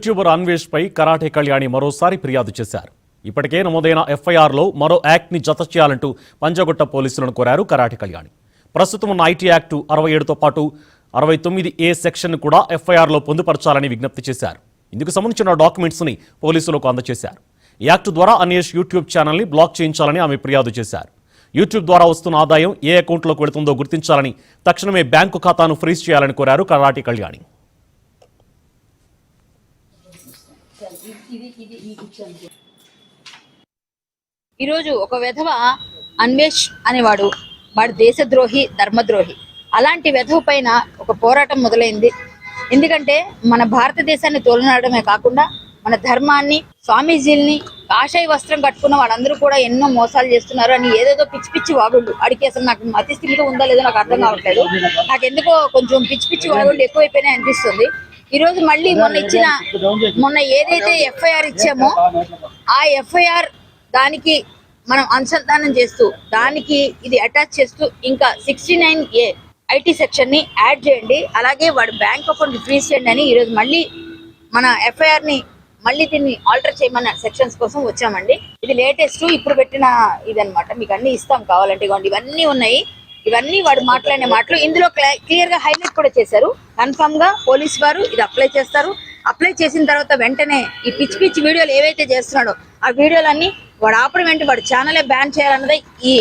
YouTuber Anvesh పై karate Kalyani మరోసారి ఫిర్యాదు చేశారు. ఇప్పటికే నమోదైన ఎఫ్ఐఆర్లో మరో యాక్ట్ని జత చేయాలంటూ పంజాగుట్ట పోలీసులను కోరారు కరాటే కళ్యాణి. ప్రస్తుతం ఉన్న ఐటీ యాక్టు 67తో పాటు 69A సెక్షన్ కూడా ఎఫ్ఐఆర్లో పొందుపరచాలని విజ్ఞప్తి చేశారు. ఇందుకు సంబంధించిన డాక్యుమెంట్స్ని పోలీసులకు అందజేశారు. ఈ యాక్టు ద్వారా అన్వేష్ యూట్యూబ్ ఛానల్ని బ్లాక్ చేయించాలని ఆమె ఫిర్యాదు చేశారు. యూట్యూబ్ ద్వారా వస్తున్న ఆదాయం ఏ అకౌంట్లోకి వెళుతుందో గుర్తించాలని, తక్షణమే బ్యాంకు ఖాతాను ఫ్రీజ్ చేయాలని కోరారు కరాటే కళ్యాణి. ఈరోజు ఒక విధవ అన్వేష్ అనేవాడు దేశద్రోహి, ధర్మద్రోహి. అలాంటి విధవ పైన ఒక పోరాటం మొదలైంది. ఎందుకంటే మన భారతదేశాన్ని తోలనాడమే కాకుండా మన ధర్మాన్ని, స్వామీజీల్ని, కాషాయ వస్త్రం కట్టుకున్న వాళ్ళందరూ కూడా ఎన్నో మోసాలు చేస్తున్నారు అని ఏదేదో పిచ్చి పిచ్చి వాగుళ్ళు. అడిగి అసలు నాకు మతి స్థిమిత ఉందో లేదో నాకు అర్థం కావట్లేదు. నాకు ఎందుకో కొంచెం పిచ్చి పిచ్చి వాగుళ్ళు ఎక్కువైపోయినాయి అనిపిస్తుంది. ఈ రోజు మళ్ళీ మొన్న ఏదైతే ఎఫ్ఐఆర్ ఇచ్చామో ఆ ఎఫ్ఐఆర్ దానికి మనం అనుసంధానం చేస్తూ దానికి ఇది అటాచ్ చేస్తూ ఇంకా 69A ఐటీ సెక్షన్ ని యాడ్ చేయండి, అలాగే వాడు బ్యాంక్ అకౌంట్ ఫ్రీజ్ చేయండి అని ఈరోజు మళ్ళీ మన ఎఫ్ఐఆర్ ని మళ్ళీ దీన్ని ఆల్టర్ చేయమన్న సెక్షన్స్ కోసం వచ్చామండి. ఇది లేటెస్ట్ ఇప్పుడు పెట్టిన ఇదనమాట. మీకు అన్ని ఇస్తాం కావాలంటే. ఇవన్నీ ఉన్నాయి. ఇవన్నీ వాడు మాట్లాడిన మాటలు ఇందులో క్లియర్ గా హైలైట్ కూడా చేశారు. కన్ఫర్మ్ గా పోలీస్ వారు ఇది అప్లై చేస్తారు. అప్లై చేసిన తర్వాత వెంటనే ఈ పిచ్చి పిచ్చి వీడియోలు ఏవైతే చేస్తున్నాడో ఆ వీడియోలన్నీ వాడు ఆపడం వెంటనే వాడు ఛానలే బ్యాన్ చేయాలన్నదే ఈ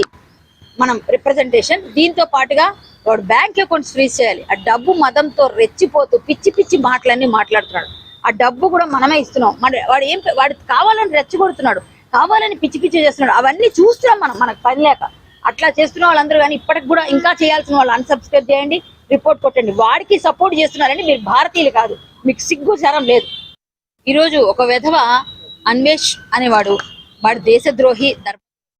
మనం రిప్రజెంటేషన్. దీంతో పాటుగా వాడు బ్యాంక్ అకౌంట్స్ ఫ్రీజ్ చేయాలి. ఆ డబ్బు మదంతో రెచ్చిపోతూ పిచ్చి పిచ్చి మాటలన్నీ మాట్లాడుతున్నాడు. ఆ డబ్బు కూడా మనమే ఇస్తున్నాం. వాడు కావాలని రెచ్చగొడుతున్నాడు, కావాలని పిచ్చి పిచ్చి చేస్తున్నాడు. అవన్నీ చూస్తున్నాం మనకు పని లేక. అట్లా చేస్తున్న వాళ్ళందరూ కానీ ఇప్పటికి కూడా ఇంకా చేయాల్సిన వాళ్ళు అన్సబ్స్క్రైబ్ చేయండి, రిపోర్ట్ కొట్టండి. వాడికి సపోర్ట్ చేస్తున్నారని మీరు భారతీయులు కాదు, మీకు సిగ్గు శరం లేదు. ఈరోజు ఒక విధవ అన్వేష్ అనేవాడు దేశద్రోహి,